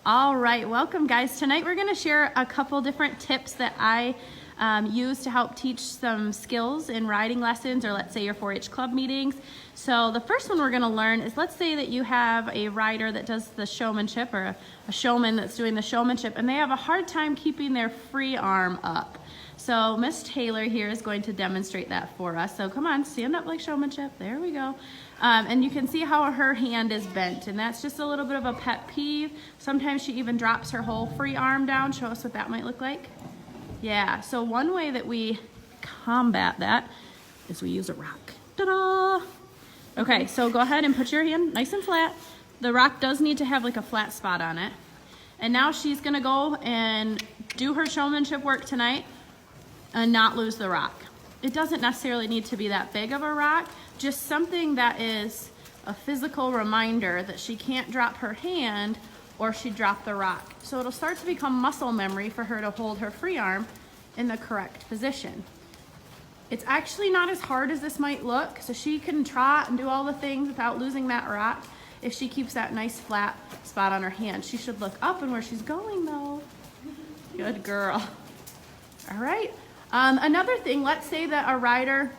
All right, welcome guys. Tonight we're going to share a couple different tips that I use to help teach some skills in riding lessons, or let's say your 4-H club meetings. So the first one we're going to learn is, let's say that you have a rider that does the showmanship, or a showman that's doing the showmanship, and they have a hard time keeping their free arm up. So Miss Taylor here is going to demonstrate that for us. So come on, stand up like showmanship. There we go. And you can see how her hand is bent, and that's just a little bit of a pet peeve. Sometimes she even drops her whole free arm down. Show us what that might look like. Yeah, so one way that we combat that is we use a rock. Ta-da! Okay, so go ahead and put your hand nice and flat. The rock does need to have like a flat spot on it. And now she's gonna go and do her showmanship work tonight and not lose the rock. It doesn't necessarily need to be that big of a rock, just something that is a physical reminder that she can't drop her hand or she dropped the rock. So it'll start to become muscle memory for her to hold her free arm in the correct position. It's actually not as hard as this might look, so she can trot and do all the things without losing that rock if she keeps that nice flat spot on her hand. She should look up and where she's going though. Good girl. All right. Another thing, let's say that a rider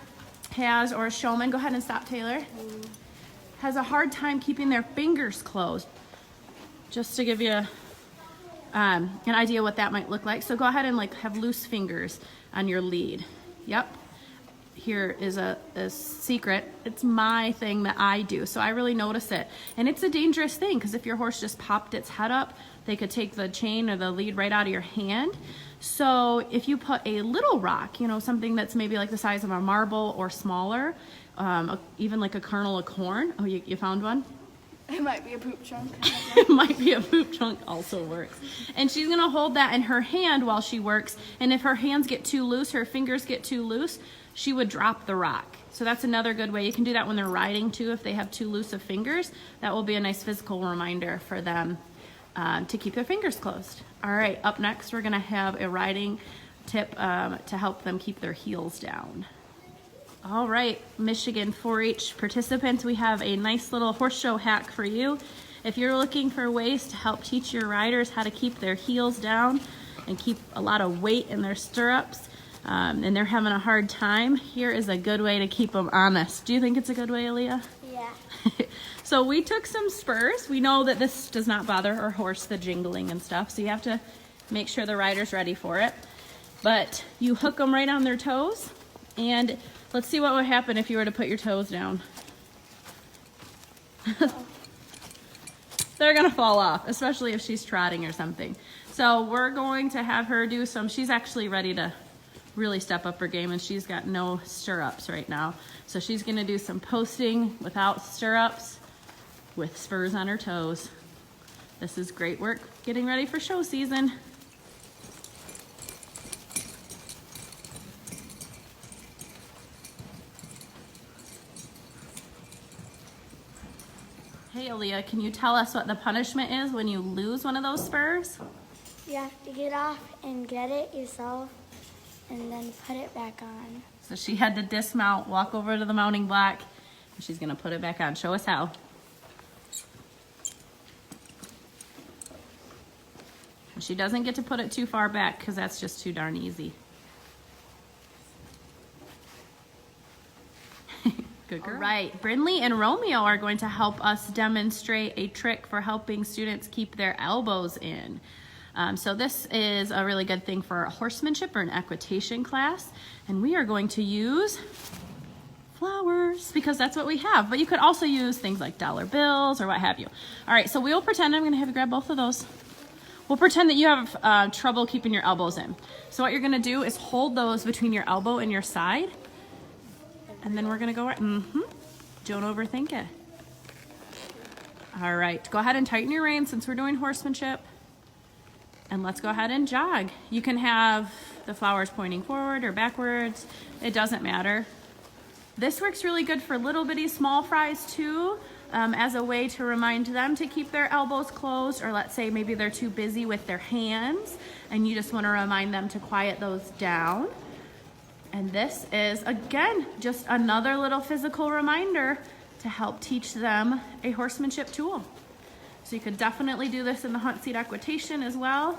has, or a showman, go ahead and stop, Taylor, has a hard time keeping their fingers closed. Just to give you an idea what that might look like. So go ahead and like have loose fingers on your lead. Yep. Here is a secret. It's my thing that I do, so I really notice it. And it's a dangerous thing, because if your horse just popped its head up, they could take the chain or the lead right out of your hand. So if you put a little rock, you know, something that's maybe like the size of a marble or smaller, even like a kernel of corn. Oh, you found one? It might be a poop chunk. It might be a poop chunk, also works. And she's gonna hold that in her hand while she works. And if her hands get too loose, her fingers get too loose, she would drop the rock. So that's another good way. You can do that when they're riding too. If they have too loose of fingers, that will be a nice physical reminder for them to keep their fingers closed. All right, up next, we're gonna have a riding tip to help them keep their heels down. All right, Michigan 4-H participants, we have a nice little horse show hack for you. If you're looking for ways to help teach your riders how to keep their heels down and keep a lot of weight in their stirrups, and they're having a hard time, here is a good way to keep them honest. Do you think it's a good way, Aaliyah? Yeah. So we took some spurs. We know that this does not bother our horse, the jingling and stuff, so you have to make sure the rider's ready for it. But you hook them right on their toes, and let's see what would happen if you were to put your toes down. They're gonna fall off, especially if she's trotting or something. So we're going to have her do some, she's actually ready to really step up her game, and she's got no stirrups right now. So she's gonna do some posting without stirrups with spurs on her toes. This is great work getting ready for show season. Hey Aaliyah, can you tell us what the punishment is when you lose one of those spurs? You have to get off and get it yourself and then put it back on. So she had to dismount, walk over to the mounting block, and she's gonna put it back on. Show us how. She doesn't get to put it too far back because that's just too darn easy. Good girl. All right, Brindley and Romeo are going to help us demonstrate a trick for helping students keep their elbows in. So this is a really good thing for a horsemanship or an equitation class. And we are going to use flowers because that's what we have. But you could also use things like dollar bills or what have you. All right, so we will pretend, I'm gonna have you grab both of those. We'll pretend that you have trouble keeping your elbows in. So what you're gonna do is hold those between your elbow and your side. And then we're gonna go right, don't overthink it. All right, go ahead and tighten your reins since we're doing horsemanship. And let's go ahead and jog. You can have the flowers pointing forward or backwards. It doesn't matter. This works really good for little bitty small fries too, as a way to remind them to keep their elbows closed, or let's say maybe they're too busy with their hands and you just want to remind them to quiet those down. And this is, again, just another little physical reminder to help teach them a horsemanship tool. So you could definitely do this in the hunt seat equitation as well.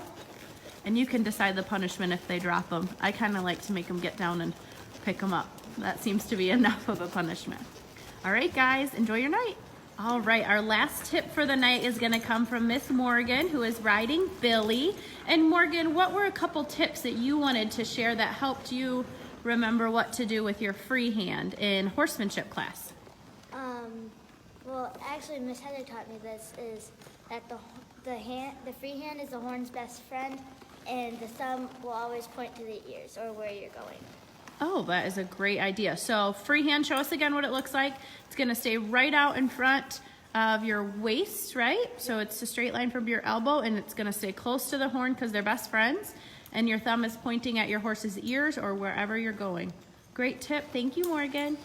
And you can decide the punishment if they drop them. I kind of like to make them get down and pick them up. That seems to be enough of a punishment. All right, guys, enjoy your night. All right, our last tip for the night is gonna come from Miss Morgan, who is riding Billy. And Morgan, what were a couple tips that you wanted to share that helped you remember what to do with your free hand in horsemanship class? Well, actually, Miss Heather taught me this, is that the free hand is the horn's best friend, and the thumb will always point to the ears or where you're going. Oh, that is a great idea. So free hand, show us again what it looks like. It's gonna stay right out in front of your waist, right? So it's a straight line from your elbow, and it's gonna stay close to the horn because they're best friends. And your thumb is pointing at your horse's ears or wherever you're going. Great tip, thank you, Morgan.